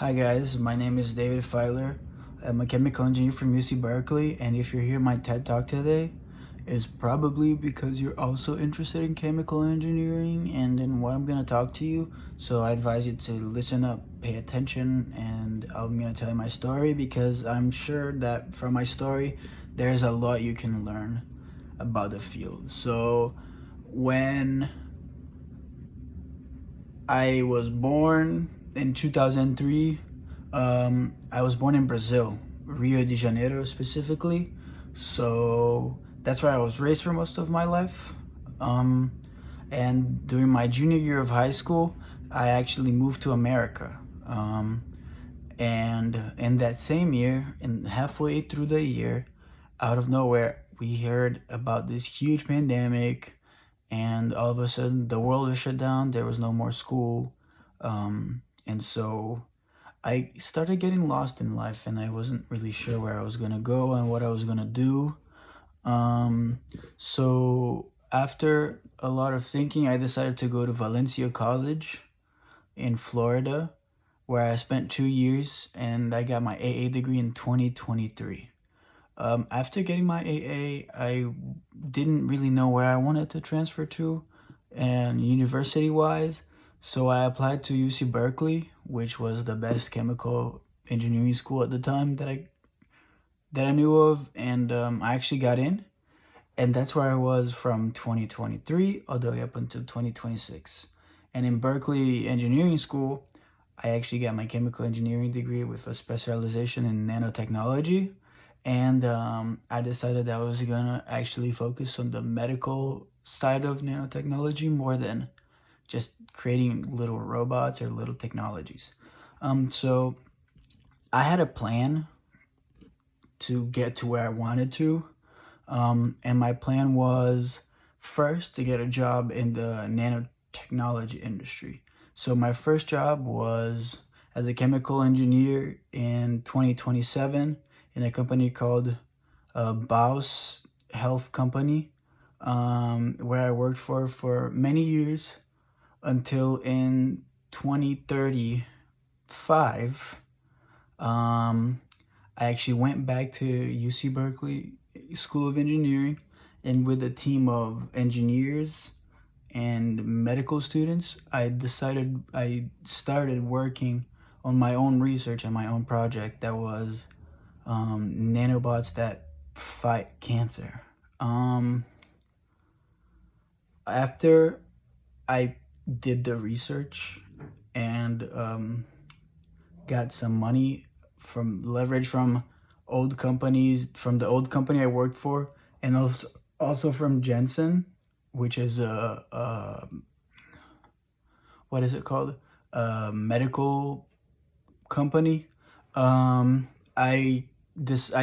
Hi guys, my name is David Filer. I'm a chemical engineer from UC Berkeley, and if you're here my TED Talk today, it's probably because you're also interested in chemical engineering and in what I'm gonna talk to you. So I advise you to listen up, pay attention, and I'm gonna tell you my story because I'm sure that from my story, there's a lot you can learn about the field. So when I was born in 2003. I was born in Brazil, Rio de Janeiro specifically. So that's where I was raised for most of my life. Um, and during my junior year of high school, I actually moved to America. And in that same year, and halfway through the year, out of nowhere, we heard about this huge pandemic, and all of a sudden, the world was shut down. There was no more school, and so I started getting lost in life, and I wasn't really sure where I was gonna go and what I was gonna do. Um, so after a lot of thinking, I decided to go to Valencia College in Florida, where I spent 2 years, and I got my AA degree in 2023. After getting my AA, I didn't really know where I wanted to transfer to, and university wise, so I applied to UC Berkeley, which was the best chemical engineering school at the time that I knew of, and I actually got in, and that's where I was from 2023 all the way up until 2026. And in Berkeley Engineering School, I actually got my chemical engineering degree with a specialization in nanotechnology. And I decided that I was gonna actually focus on the medical side of nanotechnology more than just creating little robots or little technologies. So I had a plan to get to where I wanted to. And my plan was first to get a job in the nanotechnology industry. So my first job was as a chemical engineer in 2027 in a company called Baus Health Company, where I worked for many years until in 2035. I actually went back to UC Berkeley School of Engineering, and with a team of engineers and medical students, I started working on my own research and my own project that was nanobots that fight cancer. After I did the research and got some money from leverage from old companies, from the old company I worked for, and also from Jensen, which is a what is it called? A medical company. Um, I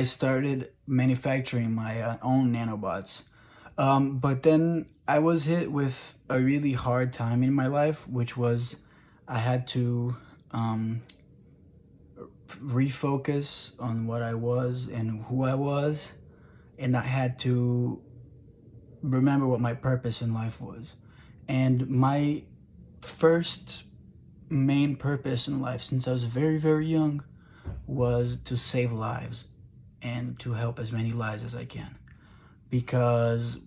started manufacturing my own nanobots. But then I was hit with a really hard time in my life, which was I had to refocus on what I was and who I was, and I had to remember what my purpose in life was. And my first main purpose in life since I was very, very young was to save lives and to help as many lives as I can. Because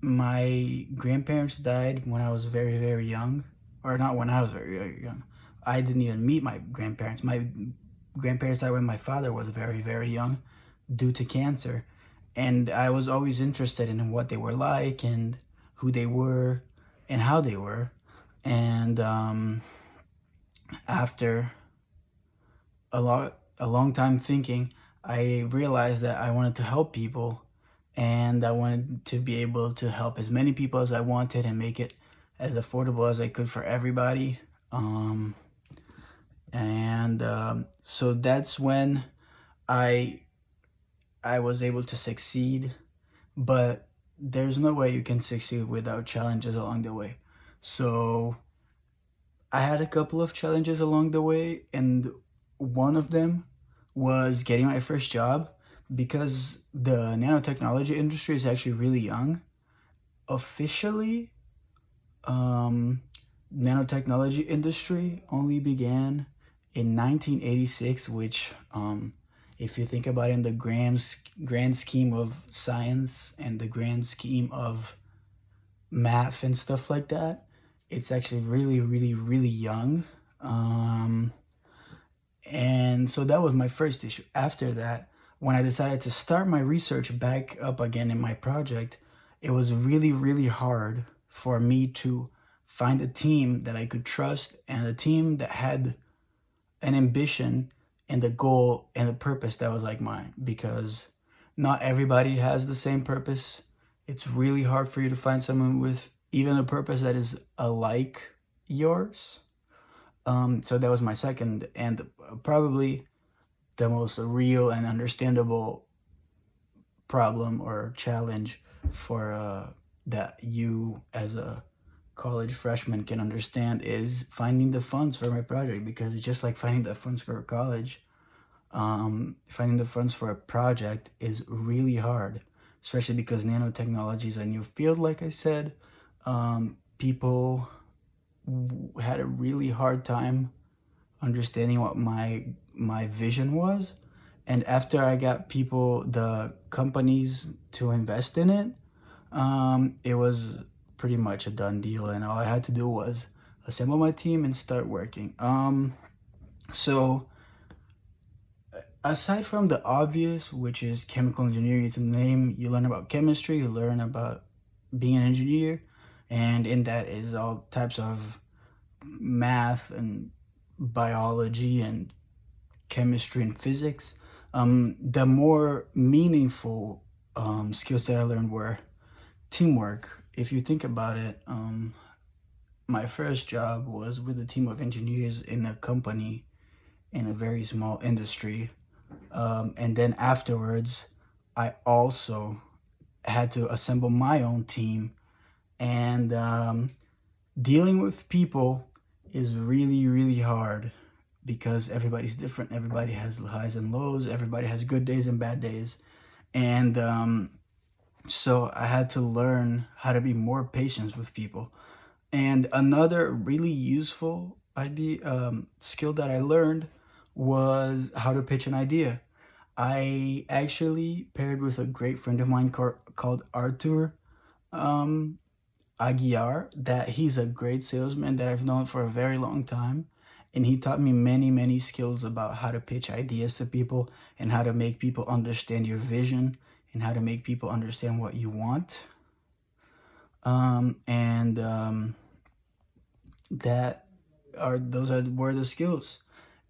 my grandparents died when I was very, very young, or not when I was very, very young. I didn't even meet my grandparents. My grandparents died when my father was very, very young due to cancer. And I was always interested in what they were like and who they were and how they were. And after a long time thinking, I realized that I wanted to help people, and I wanted to be able to help as many people as I wanted and make it as affordable as I could for everybody. So that's when I I was able to succeed, but there's no way you can succeed without challenges along the way. So I had a couple of challenges along the way, and one of them was getting my first job because the nanotechnology industry is actually really young. Officially, um, nanotechnology industry only began in 1986, which, if you think about it in the grand scheme of science and the grand scheme of math and stuff like that, it's actually really, really, really young. And so that was my first issue. After that, when I decided to start my research back up again in my project, it was really, really hard for me to find a team that I could trust and a team that had an ambition and a goal and a purpose that was like mine, because not everybody has the same purpose. It's really hard for you to find someone with even a purpose that is alike yours. So that was my second and probably the most real and understandable problem or challenge for that you as a college freshman can understand is finding the funds for my project, because it's just like finding the funds for college. Finding the funds for a project is really hard, especially because nanotechnology is a new field. Like I said, people had a really hard time understanding what my vision was. And after I got the companies to invest in it, it was pretty much a done deal, and all I had to do was assemble my team and start working. So aside from the obvious, which is chemical engineering, it's a name, you learn about chemistry, you learn about being an engineer, and in that is all types of math and biology and chemistry and physics. The more meaningful skills that I learned were teamwork. If you think about it, my first job was with a team of engineers in a company in a very small industry. And then afterwards, I also had to assemble my own team. And dealing with people is really, really hard because everybody's different. Everybody has highs and lows. Everybody has good days and bad days. And so I had to learn how to be more patient with people. And another really useful skill that I learned was how to pitch an idea. I actually paired with a great friend of mine called Arthur Aguiar, that he's a great salesman that I've known for a very long time. And he taught me many, many skills about how to pitch ideas to people and how to make people understand your vision and how to make people understand what you want. And that were the skills.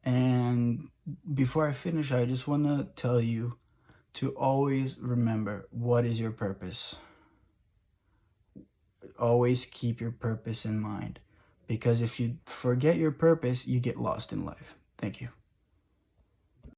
And before I finish, I just want to tell you to always remember, what is your purpose? Always keep your purpose in mind, because if you forget your purpose, you get lost in life. Thank you.